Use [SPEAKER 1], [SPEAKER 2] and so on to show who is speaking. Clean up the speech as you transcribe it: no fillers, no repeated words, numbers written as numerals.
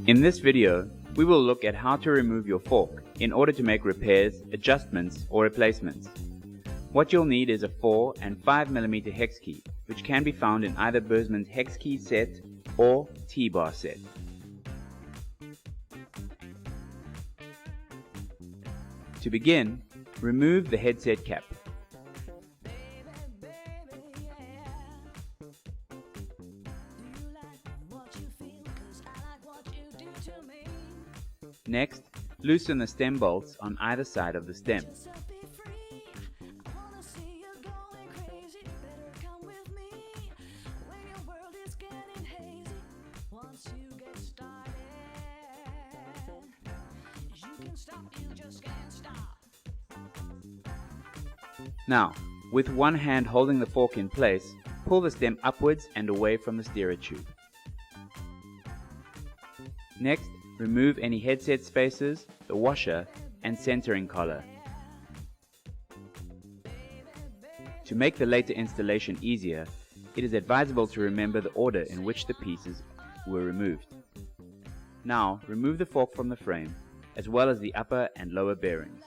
[SPEAKER 1] In this video, we will look at how to remove your fork in order to make repairs, adjustments, or replacements. What you'll need is a 4 and 5mm hex key, which can be found in either Birzman's hex key set or T-bar set. To begin, remove the headset cap. Next, loosen the stem bolts on either side of the stem. Now, with one hand holding the fork in place, pull the stem upwards and away from the steerer tube. Next, remove any headset spacers, the washer, and centering collar. To make the later installation easier, it is advisable to remember the order in which the pieces were removed. Now, remove the fork from the frame, as well as the upper and lower bearings.